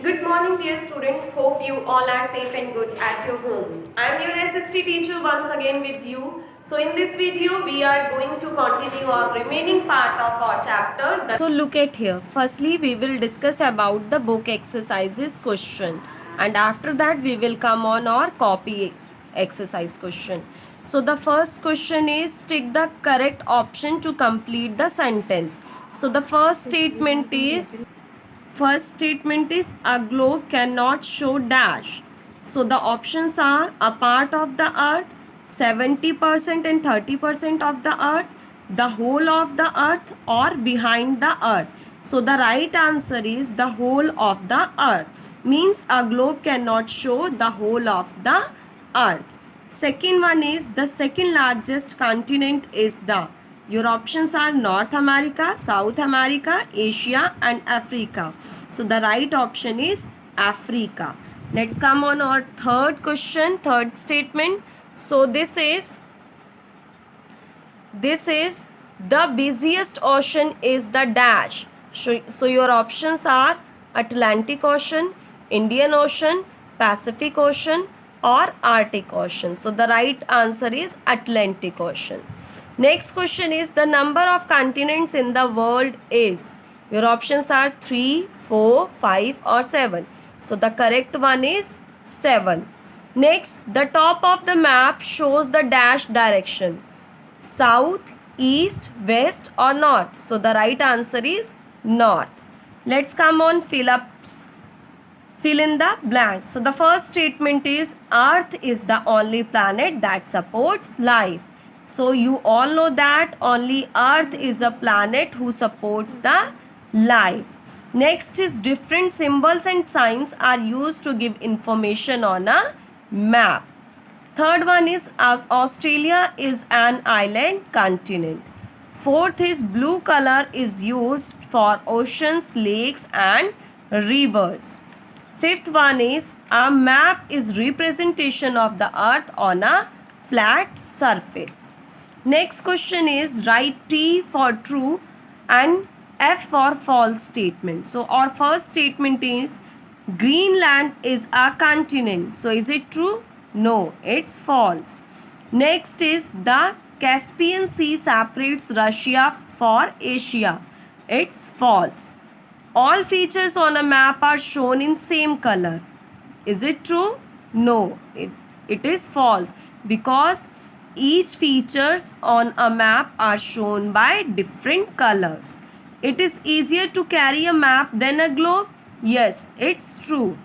Good morning, dear students. Hope you all are safe and good at your home. I am your SST teacher once again with you. So in this video, we are going to continue our remaining part of our chapter. So look at here. Firstly, we will discuss about the book exercises question, and after that we will come on our copy exercise question. So the first question is tick the correct option to complete the sentence. So the first statement is a globe cannot show dash. So the options are a part of the earth, 70% and 30% of the earth, the whole of the earth, or behind the earth. So the right answer is the whole of the earth. Means a globe cannot show the whole of the earth. Second one is the second largest continent is the. Your options are North America, South America, Asia and Africa. So the right option is Africa. Let's come on our third question, third statement. So this is the busiest ocean is the dash. So your options are Atlantic Ocean, Indian Ocean, Pacific Ocean or Arctic Ocean. So the right answer is Atlantic Ocean. Next question is the number of continents in the world is. Your options are 3, 4, 5 or 7. So the correct one is 7. Next, the top of the map shows the dash direction. South, east, west or north. So the right answer is north. Let's come on fill in the blank. So the first statement is Earth is the only planet that supports life. So you all know that only Earth is a planet who supports the life. Next is different symbols and signs are used to give information on a map. Third one is Australia is an island continent. Fourth is blue color is used for oceans, lakes and rivers. Fifth one is a map is representation of the earth on a flat surface. Next question is write T for true and F for false statement. So our first statement is Greenland is a continent. So is it true? No, it's false. Next is the Caspian Sea separates Russia for Asia. It's false. All features on a map are shown in same color. Is it true? No, it is false because each features on a map are shown by different colors. It is easier to carry a map than a globe. Yes, it's true.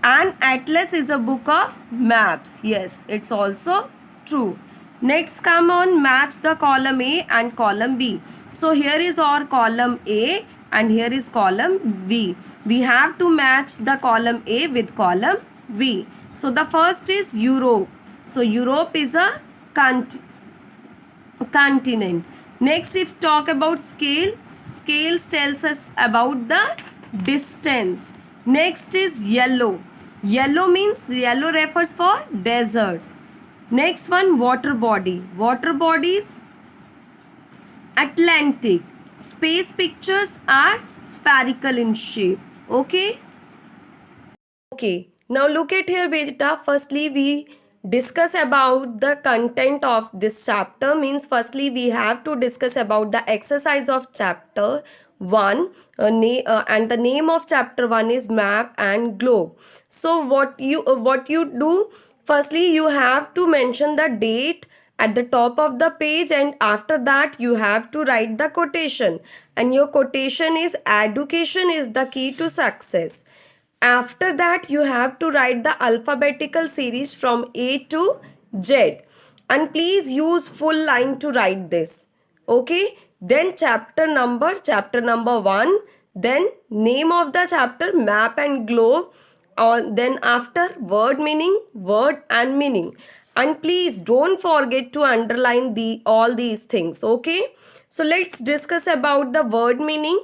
An atlas is a book of maps. Yes, it's also true. Next, come on, match the column A and column B. So here is our column A and here is column B. We have to match the column A with column B. So the first is Europe. So Europe is a continent. Next, if talk about scales tells us about the distance. Next is yellow. Yellow refers for deserts. Next one, water body. Water bodies Atlantic. Space pictures are spherical in shape. Okay. Now look at here, beta. Firstly, we discuss about the content of this chapter. Means firstly we have to discuss about the exercise of chapter 1 and the name of chapter 1 is map and globe. So what you do, firstly you have to mention the date at the top of the page and after that you have to write the quotation, and your quotation is education is the key to success. After that you have to write the alphabetical series from A to Z, and please use full line to write this. Okay, then chapter number 1, then name of the chapter map and globe, then after word and meaning, and please don't forget to underline all these things. Okay, so let's discuss about the word meaning.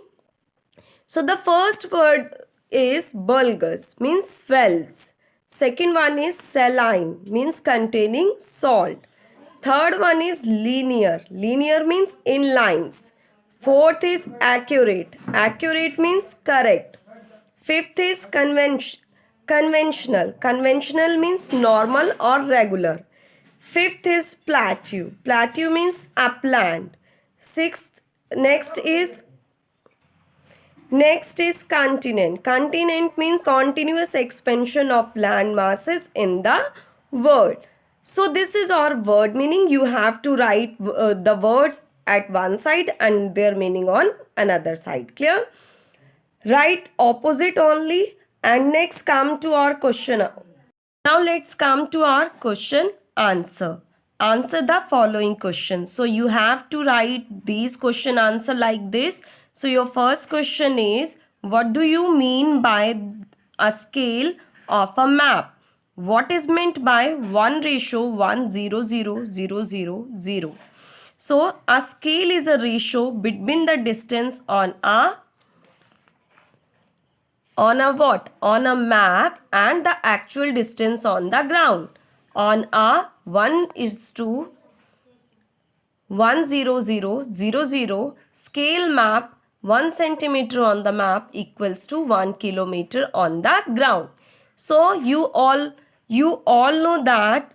So the first word is bulgus, means swells. Second one is saline, means containing salt. Third one is linear. Linear means in lines. Fourth is accurate. Accurate means correct. Fifth is conventional. Conventional means normal or regular. Fifth is plateau. Plateau means upland. Next is continent. Continent means continuous expansion of land masses in the world. So this is our word meaning. You have to write the words at one side and their meaning on another side. Clear? Write opposite only, and next come to our question. Now let's come to our question answer. Answer the following questions. So you have to write these question answer like this. So your first question is, what do you mean by a scale of a map? What is meant by 1:100,000? So a scale is a ratio between the distance on a map and the actual distance on the ground. On a 1:100,000 scale map, 1 centimeter on the map equals to 1 kilometer on the ground. So you all know that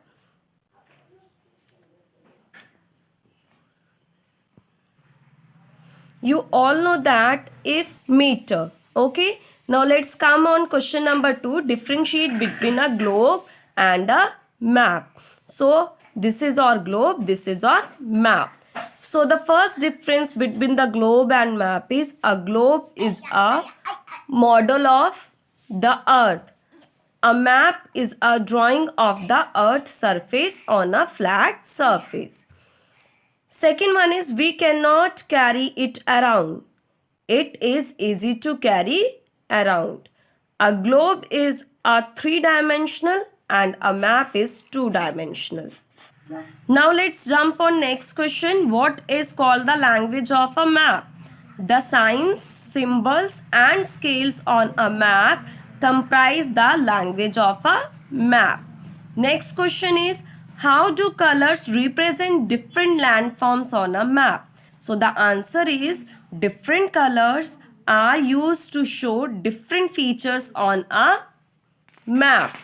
if meter. Okay. Now let's come on question number 2. Differentiate between a globe and a map. So this is our globe, this is our map. So the first difference between the globe and map is a globe is a model of the earth. A map is a drawing of the earth's surface on a flat surface. Second one is we cannot carry it around. It is easy to carry around. A globe is a 3-dimensional and a map is 2-dimensional. Now let's jump on next question. What is called the language of a map? The signs, symbols and scales on a map comprise the language of a map. Next question is, how do colors represent different landforms on a map? So the answer is, different colors are used to show different features on a map.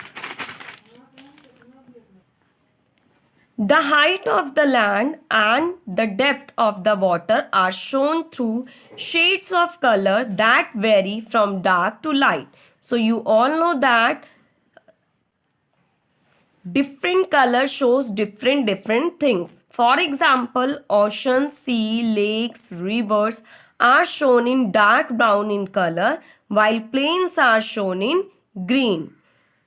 The height of the land and the depth of the water are shown through shades of color that vary from dark to light. So you all know that different color shows different things. For example, oceans, sea, lakes, rivers are shown in dark brown in color, while plains are shown in green.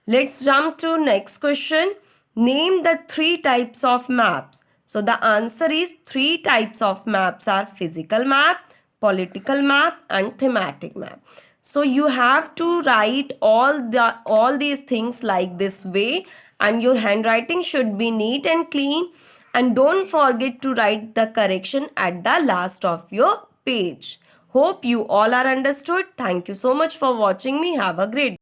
Let's jump to next question. Name the 3 types of maps. So the answer is 3 types of maps are physical map, political map and thematic map. So you have to write all these things like this way, and your handwriting should be neat and clean, and don't forget to write the correction at the last of your page. Hope you all are understood. Thank you so much for watching me. Have a great day.